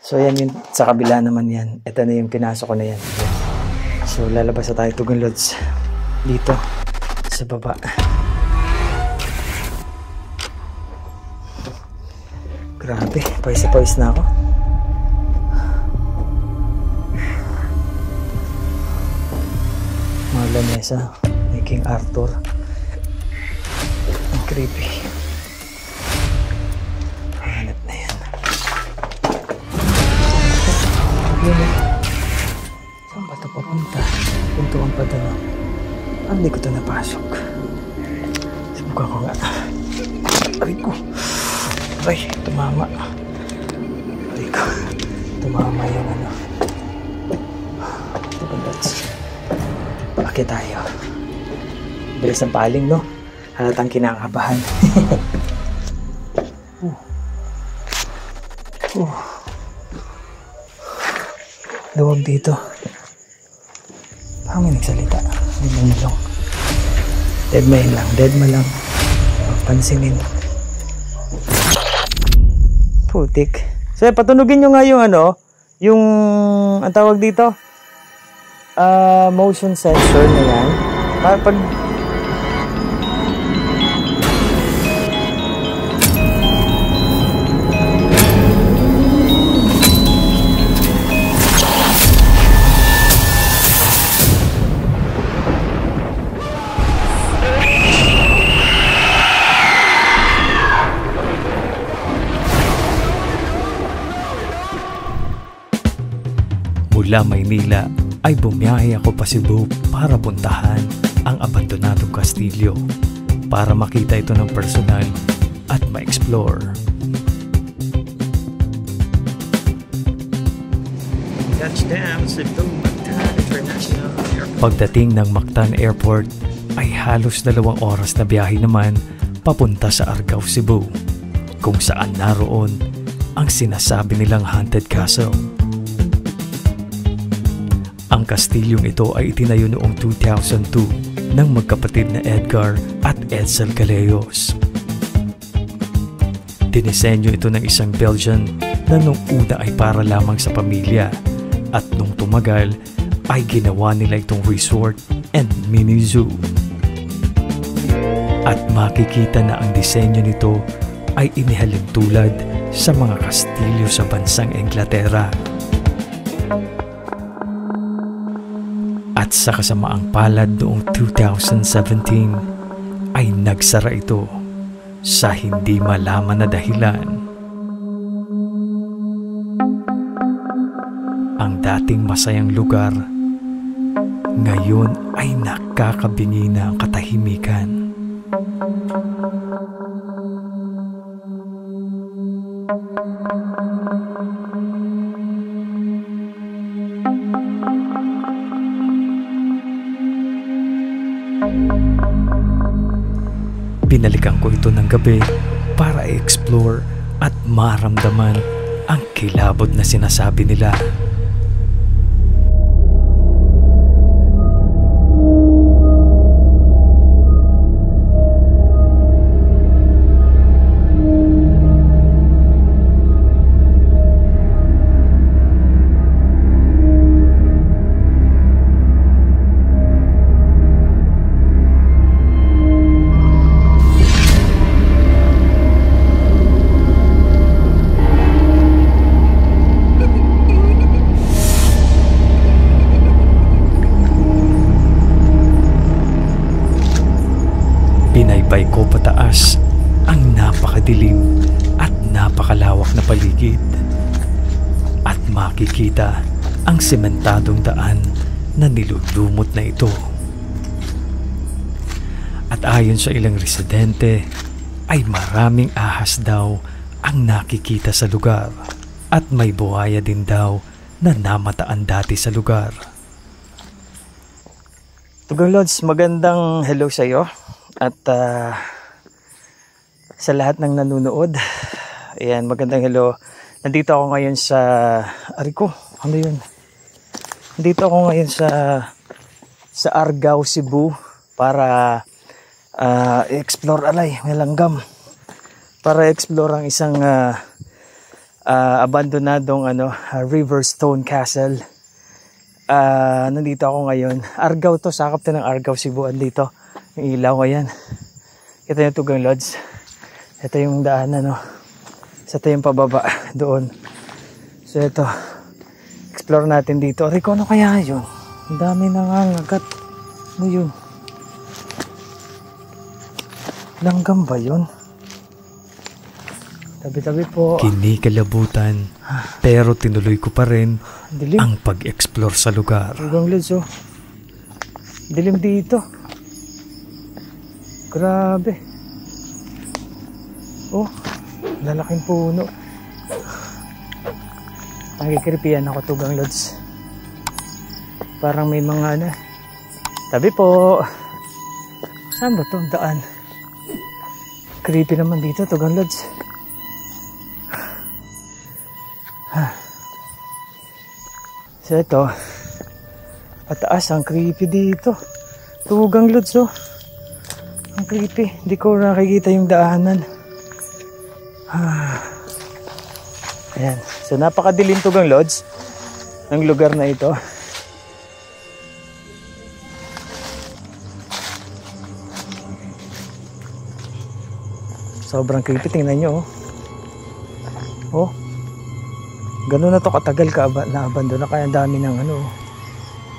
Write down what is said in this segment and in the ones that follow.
So yan yung sa kabila naman yan. Ito na yung pinasok ko na yan. So lalabas na tayo Tugon Lods dito sa baba. Grabe, pawis na ako. Mga lamesa ni King Arthur. Ang creepy. Hanap na yan. Saan ba ito papunta? Puntuan pa doon. Hindi ko ito napasok. Subukan ko nga. Aray ko. Ay, tumama. Aray ko. Tumama yung ano. Bakit tayo? Bilis ng paling, no? Halatang kinakabahan. Luwag dito. Parang may nagsalita. Nilong. Deadma lang. Pansinin. Putik. So, patunugin nyo nga yung ano, yung, ang tawag dito, motion sensor na yan. Pag mula Maynila ay bumiyahe ako pa Cebu para puntahan ang abandonadong kastilyo para makita ito ng personal at ma-explore. touchdown Cebu Mactan International Airport. Pagdating ng Mactan Airport ay halos 2 oras na biyahe naman papunta sa Argao, Cebu, kung saan naroon ang sinasabi nilang haunted castle. Ang kastilyong ito ay itinayo noong 2002 ng magkapatid na Edgar at Edsel Gallegos. Dinisenyo ito ng isang Belgian na nung una ay para lamang sa pamilya at nung tumagal ay ginawa nila itong resort and mini zoo. At makikita na ang disenyo nito ay inihalin tulad sa mga kastilyo sa bansang Inglaterra. At sa kasamaang palad noong 2017 ay nagsara ito sa hindi malaman na dahilan. Ang dating masayang lugar ngayon ay nakakabingi na ang katahimikan. Binalikan ko ito ng gabi para i-explore at maramdaman ang kilabot na sinasabi nila. Binaybay ko pataas ang napakadilim at napakalawak na paligid at makikita ang sementadong daan na nilulumot na ito. At ayon sa ilang residente ay maraming ahas daw ang nakikita sa lugar at may buhaya din daw na namataan dati sa lugar. Tugon Lods, magandang hello sa iyo. At sa lahat ng nanonood, ayan, magandang hello. Nandito ako ngayon sa Ariko, ano yun? Nandito ako ngayon sa Argao, Cebu para explore may langgam. Para explore ang isang abandonadong Riverstone Castle. Nandito ako ngayon. Argao to, sakop to ng Argao, Cebuan dito. Yung ilaw ko yan. Ito yung Tugang Lodge. Ito yung daan ito yung pababa doon. So ito, explore natin dito. Rico, ano kaya yun? Ang dami nangangagat. Ano yun? Langgam ba yun? Tabi-tabi po. Kinikalabutan, pero tinuloy ko pa rin Dilim. ang pag-explore sa lugar. Tugang Lodge, oh. Dilim dito. Grabe. Oh, lalaking puno. Nakikiripian ako, Tugang Lodge. Parang may mga tabi po. Saan ba itong daan? Creepy naman dito, Tugang Lodge. So ito, pataas, ang creepy dito. Tugang Lodge, oh. Ang creepy. Hindi ko nakikita yung daanan. Ayan. So napakadilim, Tugang Lodge ng lugar na ito. Sobrang creepy. Tingnan nyo, oh. Oh. Ganun na to katagal na-abandon na, kaya dami ng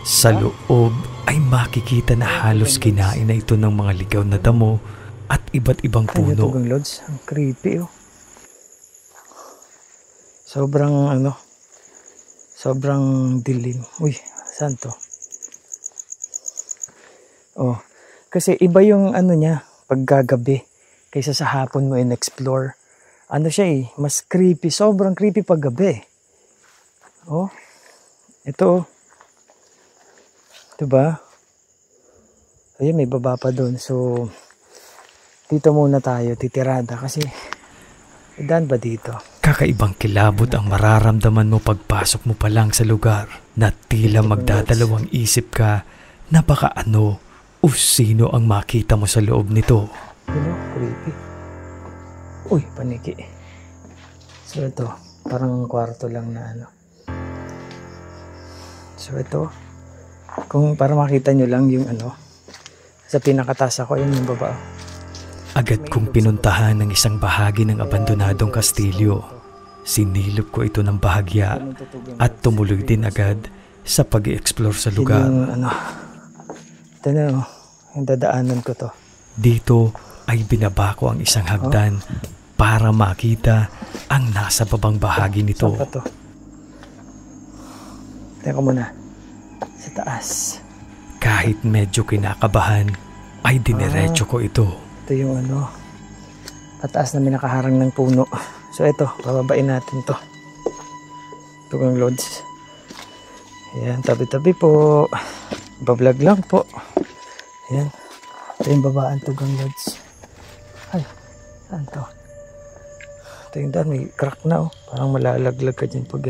Sa loob ay makikita na halos kinain na ito ng mga ligaw na damo at iba't ibang Ayun, puno. Tugang Lodge. Ang creepy, oh. Sobrang dilim. Uy, saan to? Oh, kasi iba yung niya paggagabi kaysa sa hapon mo in-explore. Siya mas creepy. Sobrang creepy paggabi. Oh, ito, oh. Diba? Ayun, may baba pa doon. So, dito muna tayo, titirada. Kasi, daan ba dito? Kakaibang kilabot ang mararamdaman mo pagpasok mo pa lang sa lugar na tila magdadalawang isip ka na baka o sino ang makita mo sa loob nito. Creepy. Uy, paniki. So, ito, parang kwarto lang na So, ito, kung para makita nyo lang yung sa pinakataas ako, yun yung baba. Agad kong pinuntahan ng isang bahagi ng abandonadong kastilyo. Sinilip ko ito ng bahagya at tumuloy din agad sa pag-i-explore sa lugar. Ito na, yung dadaanan ko to. Dito ay binaba ko ang isang hagdan para makita ang nasa babang bahagi nito. Saan pa to? Teka muna. Sa taas. Kahit medyo kinakabahan, ay diniretso ko ito. Ito yung pataas na may nakaharang ng puno. So ito, bababain natin to. Tugang Lodge. Ayan, tabi-tabi po. Bablog lang po. Ayan. Ito yung babaan, Tugang Lodge. Ay, saan to? Ito yung daan, may crack na, oh. Parang malalaglag ka dyan pag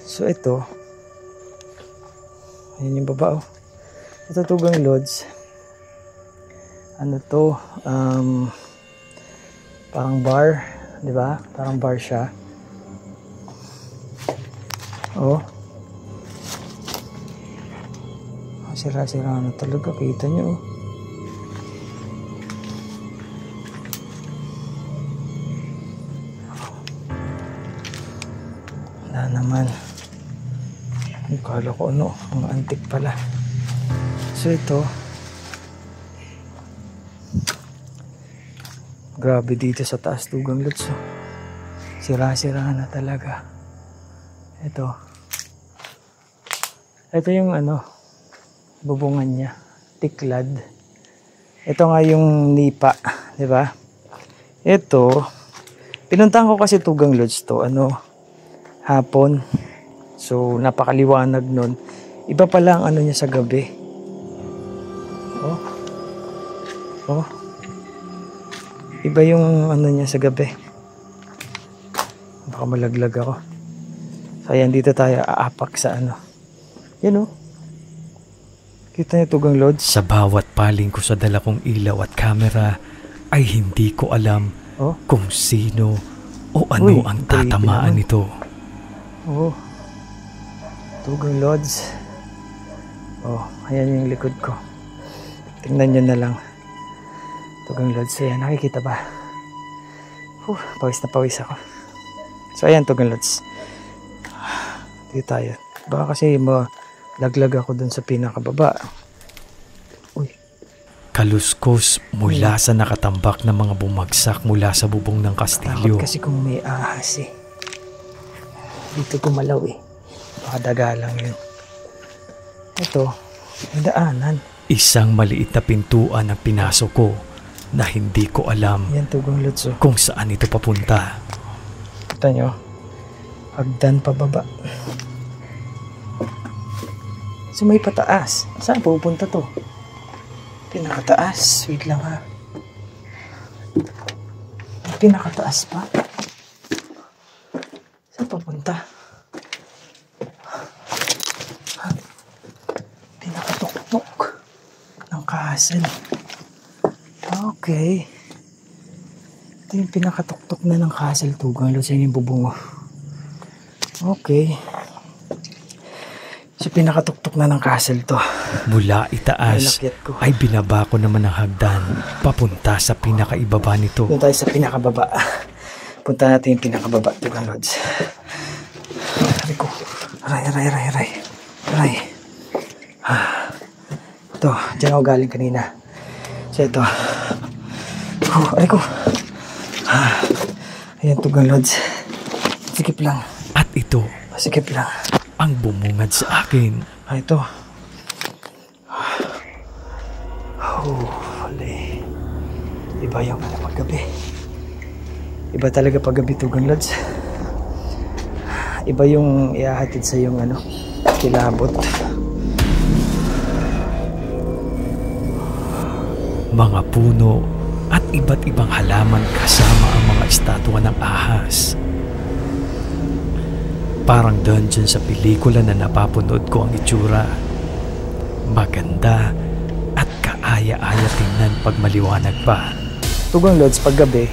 So ito, ayan yung baba, oh. Ito Tugang Lodge. To? Parang bar, di ba? Parang bar siya. Oh. Sira-sira na talaga, kita nyo, oh. Wala naman. Kala ko ang antik pala. So ito, grabe dito sa taas, Tugang Lodge. Sira-sira na talaga. Ito yung bubungan niya, tiklad. Ito nga yung nipa, di ba? Ito, pinuntahan ko kasi Tugang Lodge to, hapon. So, napakaliwanag nun. Iba pala ang niya sa gabi. Oh. Iba yung niya sa gabi. Baka malaglag ako. So, ayan, dito tayo aapak sa Yan, oh. Kita niyo Tugang Lodge? Sa bawat paling ko sa dala kong ilaw at kamera, ay hindi ko alam kung sino o ano Uy, ang creepy tatamaan naman. nito. Oh. Tugang Lods. Oh, ayan yung likod ko. Tingnan nyo na lang. Tugang Lods. Ayan, nakikita ba? Pawis na pawis ako. So ayan, Tugang Lods. Dito tayo. Baka kasi malaglag ako dun sa pinakababa. Uy. Kaluskos mula sa nakatambak na mga bumagsak mula sa bubong ng kastilyo. Takot kasi kung may ahas eh. Dito gumalaw eh. Baka daga lang yun. Ito, may daanan. Isang maliit na pintuan ang pinasok ko na hindi ko alam Yan, Tugang Lods. Oh. kung saan ito papunta. Kita nyo, hagdan pababa. So may pataas. Saan pupunta to? Pinakataas. Wait lang ha. Pinakataas pa. Saan papunta? Pinakatuktok ng castle. Okay. Ito yung pinakatuktok na ng castle, Tugang Lods. Yan yung bubungo. Okay. So pinakatuktok na ng castle to. Mula itaas Nalakyat ko. ay binaba ko naman ang hagdan papunta sa pinakaibaba nito. Doon tayo sa pinakababa. Punta natin yung pinakababa, Tugang Lods. Aray ko. Aray. Ito, dyan ako galing kanina. So ito. Aray ko. Ayan, Tugang Lods. Sikip lang. At ito Sikip lang. ang bumungad sa akin. Ito. Huli. Iba yung paggabi. Iba talaga paggabi, Tugang Lods. Iba yung iahatid sa yung kilabot. Mga puno at iba't ibang halaman kasama ang mga estatwa ng ahas. Parang dungeon sa pelikula na napapanood ko ang itsura. Maganda at kaaya-aya tingnan pag maliwanag pa. Tugang Lods, paggabi,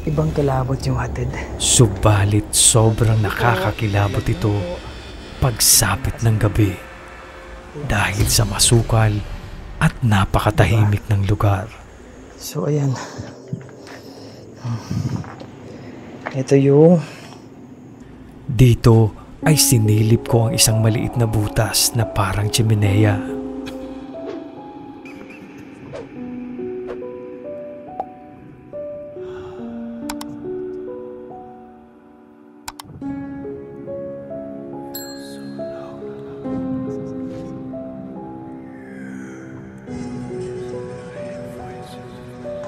ibang kilabot yung hatid. Subalit sobrang nakakakilabot ito pagsapit ng gabi dahil sa masukal at napakatahimik ng lugar. So, ayan. Ito yung Dito ay sinilip ko ang isang maliit na butas na parang tsimeneya.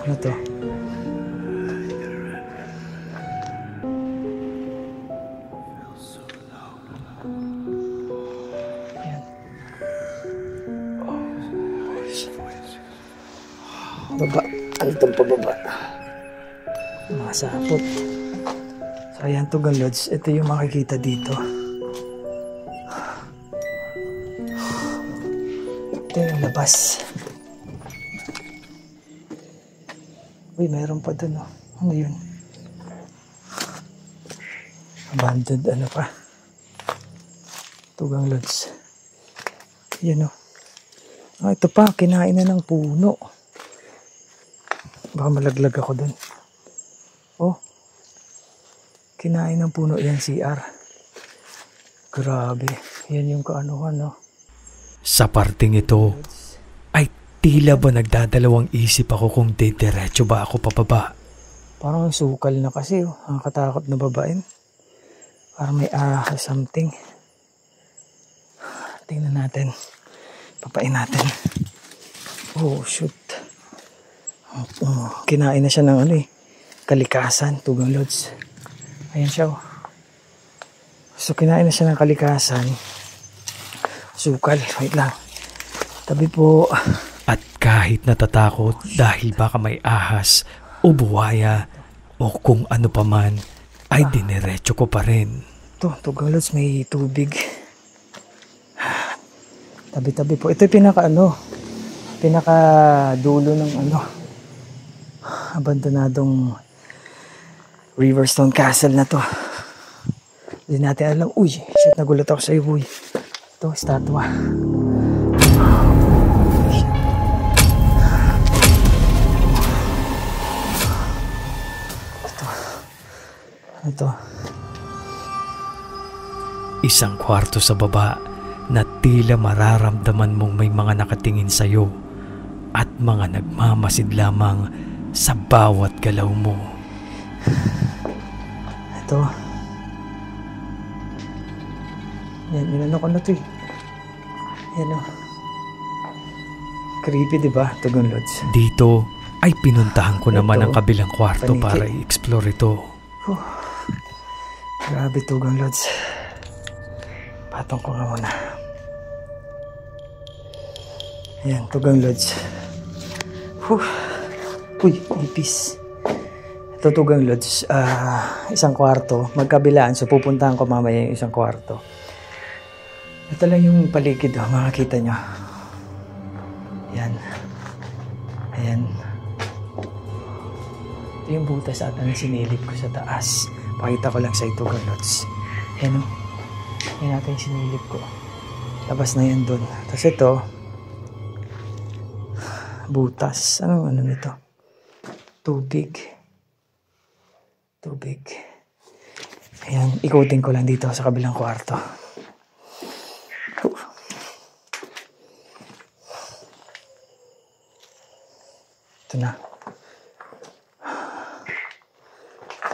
ano to? Ayan. Baba. Ano itong pababa? Mga sapot. So ayan, Tugang Lods. Ito yung makikita dito. Ito yung labas. Uy, mayroon pa dun, oh. Ano yun? Abandoned, ano pa? Tugang Lods. Yan, oh. Ito pa, kinain na ng puno. Baka malaglag ako dun. Oh. Kinain ng puno yan, CR. Grabe. Yan yung kaanuhan, no? Sa parting ito ay tila ba nagdadalawang isip ako kung diretso ba ako papaba. Parang sukal na kasi, oh. Ang katakot na babain. Parang may ahas something. Tingnan natin. Papain natin. Oh, shoot. Oh, kinain na siya ng kalikasan, Tugang Lods. Ayan siya, oh. So, kinain na siya ng kalikasan. Sukal. Wait lang. Tabi po. At kahit natatakot dahil baka may ahas o buwaya o kung ano paman, ay diniretso ko pa rin. Ito, Tugang Lods, may tubig. Tabi-tabi po. Ito yung pinaka dulo ng abandonadong Riverstone Castle na to. Hindi natin alam. Uy, shit, nagulat ako sa'yo, boy. Ito, estatwa. Ito. Isang kwarto sa baba na tila mararamdaman mong may mga nakatingin sa'yo at mga nagmamasid lamang sa bawat galaw mo. Ito. Yan, inano ko na to eh. Yan o. Creepy, diba? Tugon Lods. Dito ay pinuntahan ko naman Ito, ang kabilang kwarto paniki. para i-explore ito. Grabe, Tugon Lods. Patong ko nga muna. Ayan, Tugon Lods. Uy, ipis. Ito, Tugon Lods. Isang kwarto. Magkabilaan. So, pupuntahan ko mamaya yung isang kwarto. Ito lang yung paligid. Makakita nyo. Ayan. Ayan. Ito yung butas ata na sinilip ko sa taas. Pakita ko lang sa ito, Lods. Ayan o. Ayan natin yung sinilip ko. Labas na yan dun. Tapos ito, butas. Ano nito? Tubig. Tubig. Ayan, ikutin ko lang dito sa kabilang kwarto. Ito na.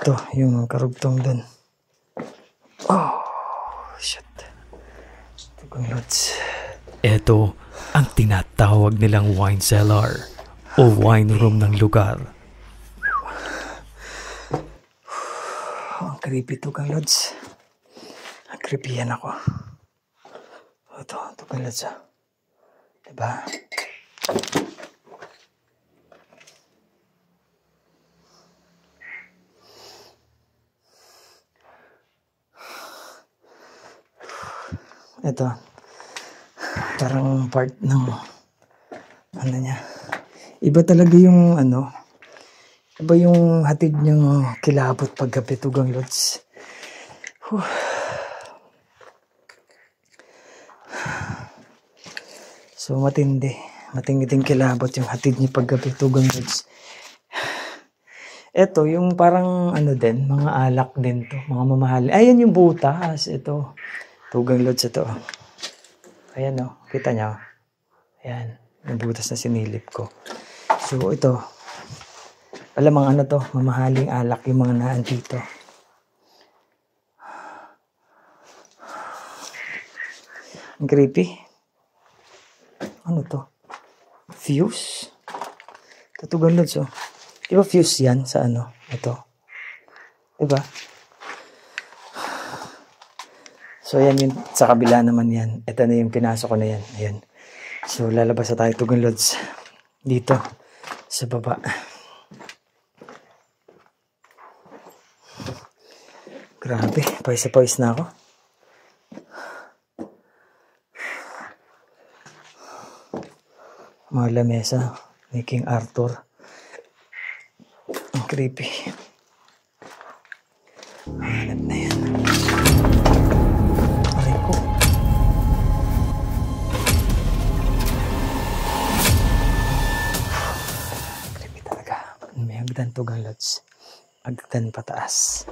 Ito, yung karugtong dun. Oh, shit. Tugon Lods. Ito ang tinatawag nilang wine cellar o wine room ng lugar. Ang creepy, Tugon Lods. Ang creepy yan ako. Ito, Tugon Lods. Diba? Ito, parang part ng ano niya. Iba talaga yung ano, iba yung hatid niyang kilabot paggabi, Tugon Lods. So matindi, matingiting kilabot yung hatid niya paggabi, Tugon Lods. Ito, yung parang ano din, mga alak din to, mga mamahali. Ayan yung butas, ito. Tugon Lods ito. Ayan o, kita nyo. Ayan, yung butas na sinilip ko. So ito, alam ang ano to, mamahaling alak yung mga naan dito. Ang creepy. Ano to? Fuse? Ito, Tugon Lods oh. Diba fuse yan sa ano? Ito. Diba? So, ayan yung sa kabila naman yan. Ito na yung pinasok ko na yan. Ayan. So, lalabas na tayo, Tugon Lods. Dito. Sa baba. Grabe. Pawis na ako. Mga lamesa. Ni King Arthur. Ang creepy. Hanap na yan. Hagdan, Tugon Lods. Hagdan pataas.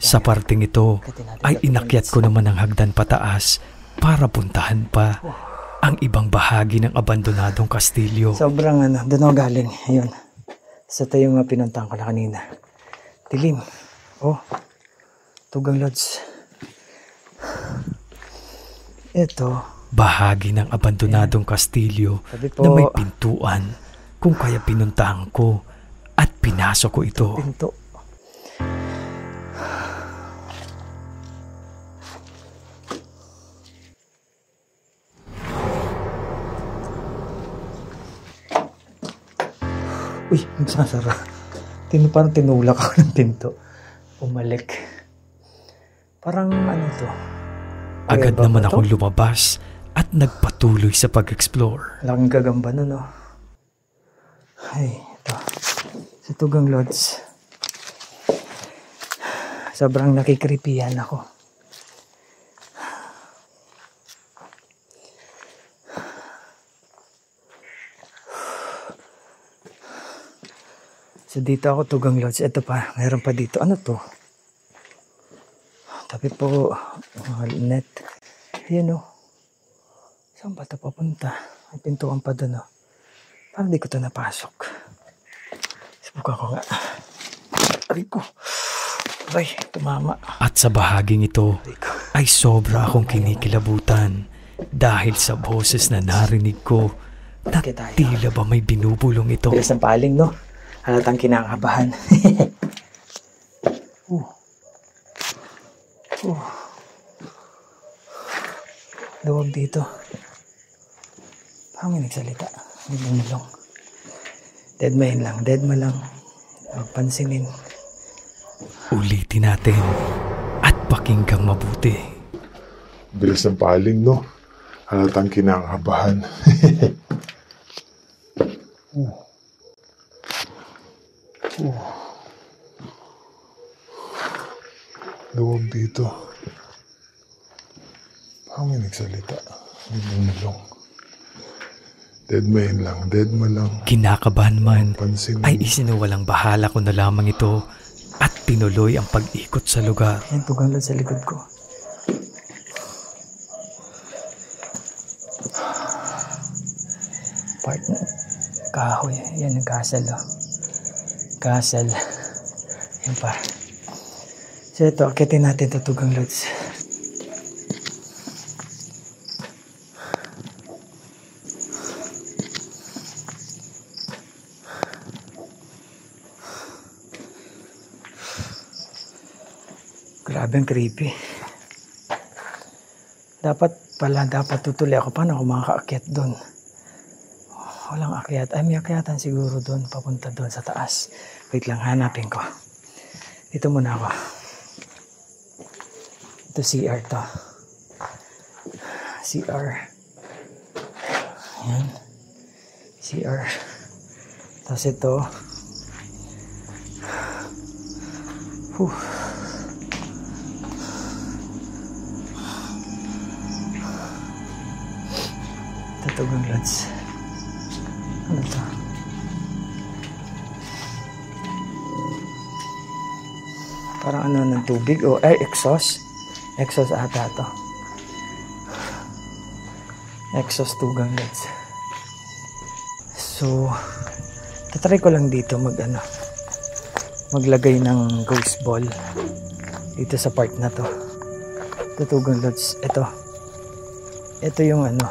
Sa parting ito ay inakyat ko naman ang hagdan pataas para puntahan pa ang ibang bahagi ng abandonadong kastilyo. Sobrang ano, doon ako galing. Ayun. Sa ito yung pinuntahan ko na kanina. Dilim. Oh. Tugon Lods. Ito. Bahagi ng abandonadong kastilyo na may pintuan. Kung kaya pinuntahan ko at pinasok ko ito. Pinto. Uy, nagsasara. Parang tinulak ako ng pinto. Umalik. Parang ano to? Agad naman akong lumabas at nagpatuloy sa pag-explore. Laking gagamba na, no? Ay, ito. Sa Tugon Lods. Sobrang nakikripihan ako. So dito ako Tugang Lodge. Ito pa, meron pa dito. Ano to? Tapi po, net. Yan o. Saan ba ito papunta? May pintuan pa doon o. Parang di ko ito napasok. Subukan ko nga. Aray ko. Aray, tumama. At sa bahaging ito ay sobra akong kinikilabutan dahil sa boses na narinig ko na tila ba may binubulong ito. Bilis ng paling, no? Halatang kinakabahan. Luwag dito. Parang may nagsalita. May bumulong. Deadma lang. Huwag pansinin. Ulitin natin at pakinggang mabuti. Bilis ng paling, no? Halatang kinakabahan. Luwag dito. Parang may nagsalita. May bumulong. Deadma lang. Kinakabahan man Pansinin. ay isinuwalang bahala ko na lamang ito at tinuloy ang pag-ikot sa lugar. Yan, Tugang Lodge sa likod ko. Part na kahoy. Yan yung castle, oh. Castle. Yan pa. So ito, akitin natin ito Tugang Lodge. Grabe ang creepy. Dapat tutuloy ako. Paano ako makakaakyat doon? Walang akyat. Ay, may akyatan siguro doon. Papunta doon sa taas. Wait lang, hanapin ko. Dito muna ako. Ito CR to. CR. Ayan. CR. Tapos ito. Tugang Lodge. Ano to? Parang ano ng tubig o exhaust. Exhaust ata to. Exhaust Tugang Lodge. So, tatry ko lang dito maglagay ng ghost ball dito sa part na to. Ito Tugang Lodge. Ito yung ano.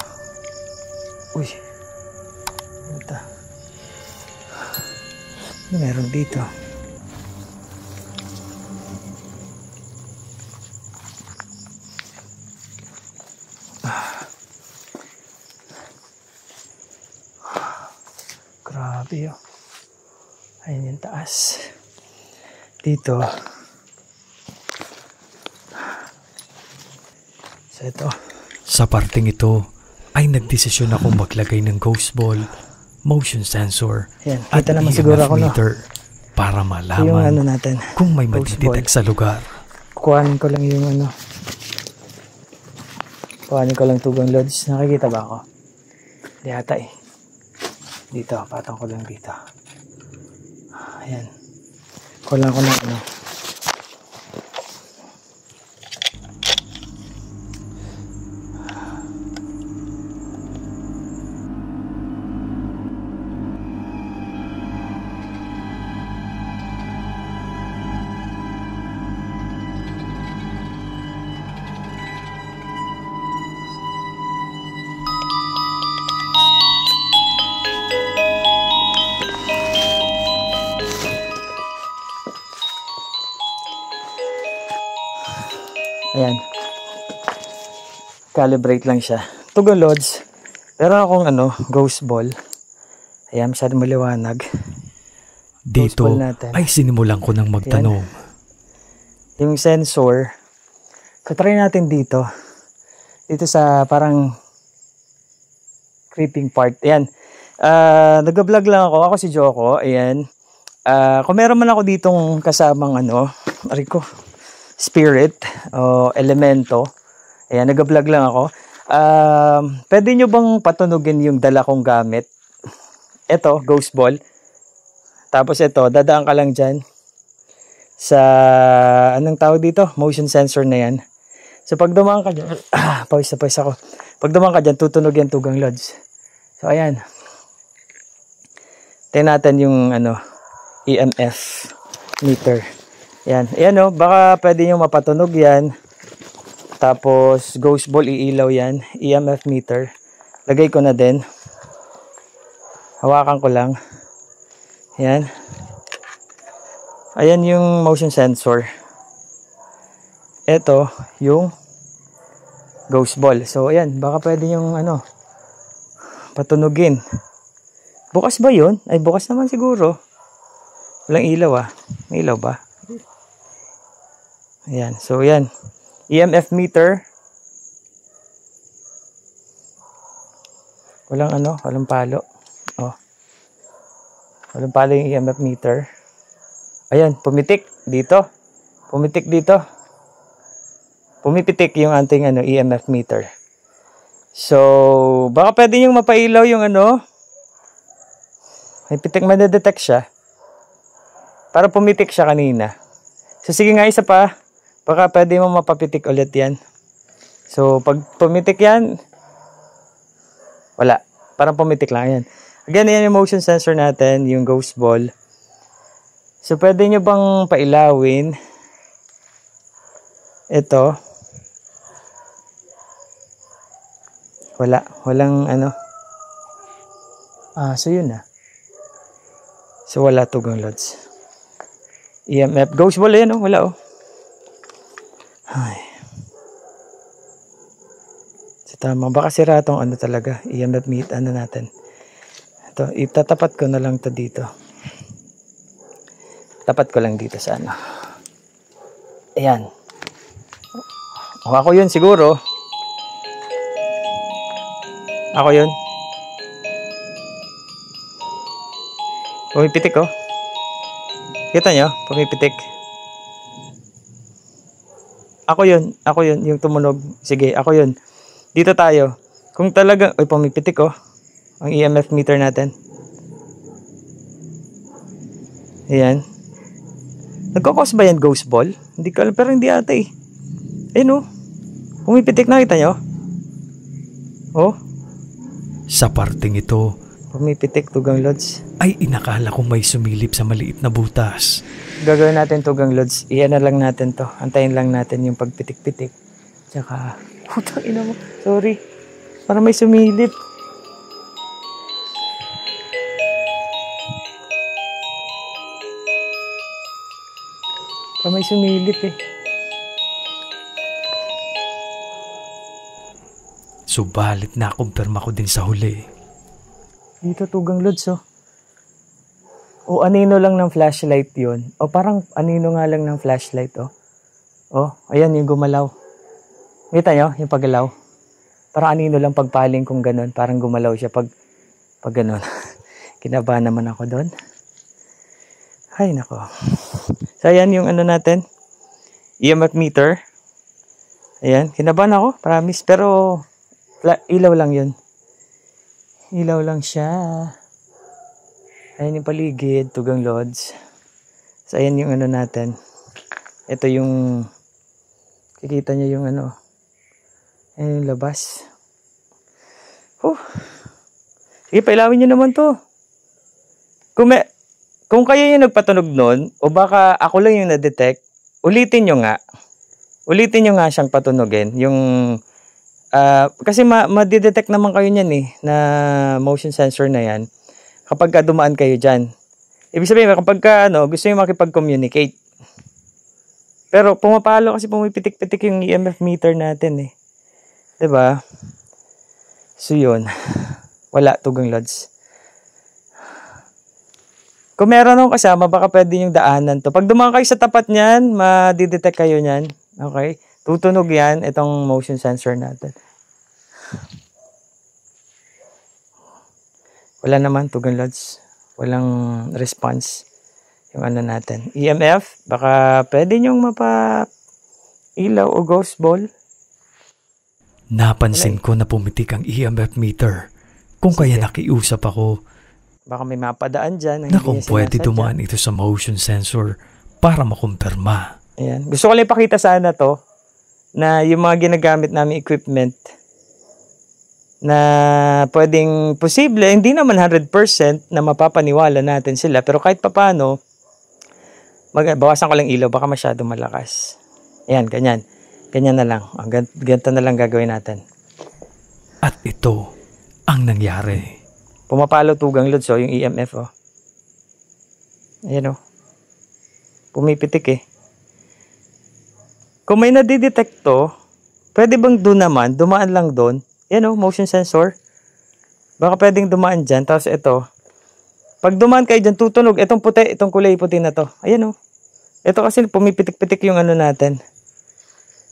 Uy, ito. Ano meron dito? Grabe oh. Ayun yung taas. Dito. So ito. Sa parting ito ay nagdesisyon akong maglagay ng ghost ball, motion sensor, Yan, at kita naman EMF siguro ako, no? meter para Yung malaman natin. kung may Ghost madidetect sa lugar. Kuhanin ko lang yung Kuhanin ko lang Tugang Lodge. Nakikita ba ako? Hindi ata eh. Dito, patong ko lang dito. Ayan. Kulang ko lang Ayan. Calibrate lang siya. Tugang Lodge. Pero akong ghost ball. Ayan, masyadong maliwanag. Dito ball natin. ay sinimulan ko ng magtanong. Yung sensor. So, try natin dito. Dito sa parang creeping part. Ayan. Nag-vlog lang ako. Ako si Joko. Ayan. Kung meron man ako ditong kasamang aray ko. spirit o elemento. Ayan, nag-vlog lang ako. Pwede nyo bang patunugin yung dala kong gamit? Ito, ghost ball. Tapos ito, dadaan ka lang dyan sa, anong tawag dito? Motion sensor na yan. So pag dumaan ka dyan, pawis ako. Pag dumaan ka dyan, tutunog yan tugang lods. So ayan. Tingnan natin yung EMF meter. Yan. Ayan o, baka pwede nyo mapatunog yan. Tapos ghost ball, iilaw yan. EMF meter. Lagay ko na din. Hawakan ko lang. Yan. Ayan yung motion sensor. Ito yung ghost ball. So ayan, baka pwede yung patunugin. Bukas ba yun? Ay, bukas naman siguro. Walang ilaw ah. May ilaw ba? Ayan. So ayan. EMF meter. Walang palo. Oh. Walang palo yung EMF meter. Ayan, pumitik dito. Pumitik dito. Pumipitik yung ating EMF meter. So, baka pwede yung mapailaw yung may pitik, madedetect siya. Para pumitik siya kanina. So, sige nga, isa pa. Baka pwede mo mapapitik ulit yan. So, pag pumitik yan, wala. Parang pumitik lang yan. Again, yan yung motion sensor natin, yung ghost ball. So, pwede nyo bang pailawin ito? Walang so yun na. So, wala tugang lods. EMF, ghost ball, yan wala Ay. So, tama. Baka sira itong talaga. EMF meet, natin. Ito, itatapat ko na lang to dito. Tapat ko lang dito sa Ayan. O, ako yun siguro. Ako yun. Pumipitik Kita nyo? Pumipitik. Ako yun, yung tumunog. Sige, ako yun. Dito tayo. Kung talaga, pumipitik ang EMF meter natin. Ayan. Nagkakos ba yan ghost ball? Hindi ko alam, pero hindi ata Ayun pumipitik, nakita nyo? Sa parteng ito, Pumipitik, tugang lods. ay inakala kong may sumilip sa maliit na butas. Gagawin natin tugang lods. Iyan na lang natin to. Antayin lang natin yung pagpitik-pitik. Tsaka, putang ina mo. Sorry. Para may sumilip. Para may sumilip Subalit nakumpirma ko din sa huli. Dito tugang lods O anino lang ng flashlight yon. O parang anino nga lang ng flashlight ayan yung gumalaw. Kita nyo yung paggalaw? Parang anino lang pagpaling kung ganun. Parang gumalaw siya pag ganun. Kinabahan naman ako doon. Ay nako. So ayan yung natin. EMF meter. Ayan, kinabahan ako, promise. Pero ilaw lang yun. Ilaw lang siya. Ayan yung paligid, tugang lods. So, ayan yung natin. Ito yung, kikita nyo yung ayan yung labas. Sige, pailawin nyo naman to. Kung kayo yung nagpatunog nun, o baka ako lang yung na-detect, ulitin nyo nga. Ulitin nyo nga siyang patunogin. Yung, kasi ma-detect naman kayo niyan na motion sensor na yan. Kapag dumaan kayo dyan. Ibig sabihin, kapag gusto nyo makipag-communicate. Pero pumapalo kasi pumipitik-pitik yung EMF meter natin Diba? So yun. Wala, tugang lods. Kung meron akong kasama, baka pwede yung daanan to. Pag dumaan kayo sa tapat niyan, ma-detect kayo niyan. Okay? Tutunog yan, itong motion sensor natin. Wala naman, tugang lods. Walang response. Yung natin. EMF, baka pwede nyong ilaw o ghost ball. Napansin ko na pumitik ang EMF meter. Kung kaya nakiusap ako Baka may mapadaan dyan. na kung pwede dumaan ito sa motion sensor para makumpirma. Ayan. Gusto ko lang ipakita sana to na yung mga ginagamit namin equipment na pwedeng posible, hindi naman 100% na mapapaniwala natin sila, pero kahit papano, bawasan ko lang ilaw, baka masyado malakas. Ayan, ganyan. Ganyan na lang. Ganito na lang gagawin natin. At ito ang nangyari. Pumapalo tugang lods, yung EMF, oh. Ayan, oh. Pumipitik, eh. Kung may nadidetect to, pwede bang doon naman, dumaan lang doon? Yan, oh, motion sensor. Baka pwedeng dumaan dyan. Tapos ito, pag dumaan kayo dyan, tutunog. Itong puti, itong kulay puti na to. Ayan, oh. Ito kasi pumipitik-pitik yung ano natin.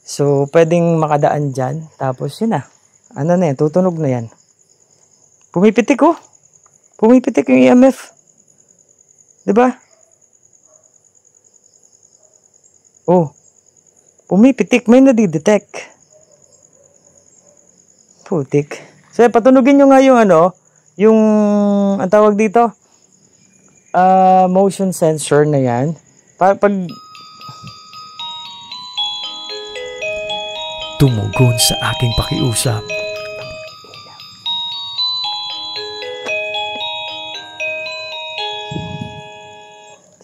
So, pwedeng makadaan dyan. Tapos, yun na. Ano na yan, tutunog na yan. Pumipitik, oh. Pumipitik yung EMF. Diba? Oh. Pumipitik, may nadidetect. Putik. So, patunugin nyo nga yung ano, yung, ang tawag dito, motion sensor na yan. Pag Tumugon sa aking pakiusap.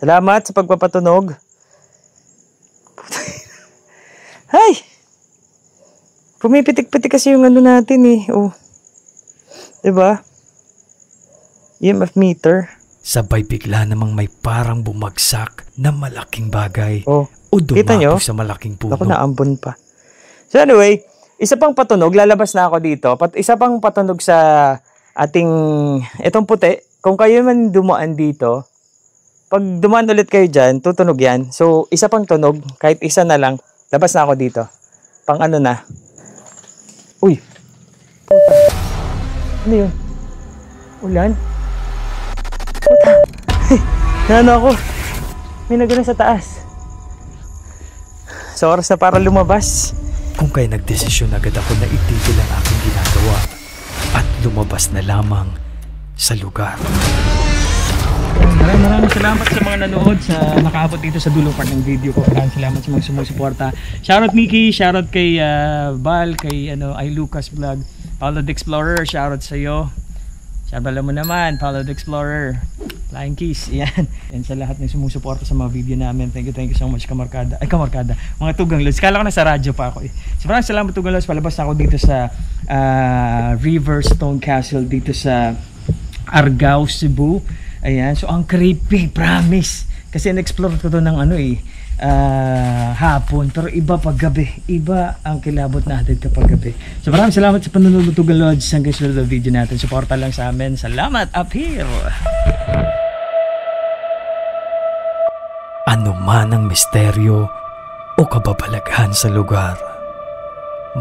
Salamat sa pagpapatunog. Hay! Pumipitik-pitik kasi yung ano natin eh. Oh. Diba? EMF meter. Sabay bigla namang may parang bumagsak na malaking bagay Oh. o Kita nyo? dumako sa malaking puno. Ako, naambon pa. So anyway, isa pang patunog. Lalabas na ako dito. Isa pang patunog sa ating, itong puti. Kung kayo man dumaan dito, pag dumaan ulit kayo dyan, tutunog yan. So, isa pang tunog. Kahit isa na lang. Labas na ako dito. Pang ano na. Uy. Puta. Ano yun? Ulan? Puta. Ano ako? May nagano sa taas. So, oras na para lumabas. Kung kaya nagdesisyon agad ako na itigil ang aking ginagawa at lumabas na lamang sa lugar. Maraming salamat sa mga nanood, sa nakaabot dito sa dulong part ng video ko. Maraming salamat sa mga sumusuporta. Shoutout Mickey, shoutout kay Val, kay ay Lucas Vlog, Paulo the Explorer, shoutout sa iyo. Sabi mo naman, Paulo the Explorer, Flying Keys, yan. Yan sa lahat ng sumusuporta sa mga video namin. Thank you so much, Kamarkada. Ay, Kamarkada, mga Tugang Lods. Kala ko nasa radyo pa ako eh. So, maraming salamat, Tugang Lods. Palabas na ako dito sa Riverstone Castle dito sa Argao, Cebu. Ayan, so ang creepy, promise. Kasi in-explore ko to ng ano hapon, pero iba pag gabi. Iba ang kilabot natin kapag gabi. So maraming salamat sa panonood, Tugang Lods. Hanggang sa video natin. Suporta lang sa amin. Salamat, up here. Ano man ang misteryo o kababalaghan sa lugar,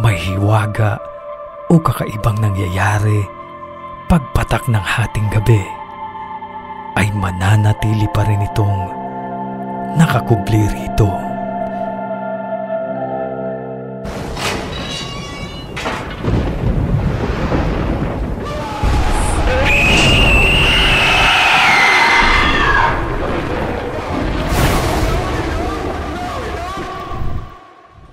may hiwaga o kakaibang nangyayari pagpatak ng hating gabi, ay mananatili pa rin itong nakakubli rito.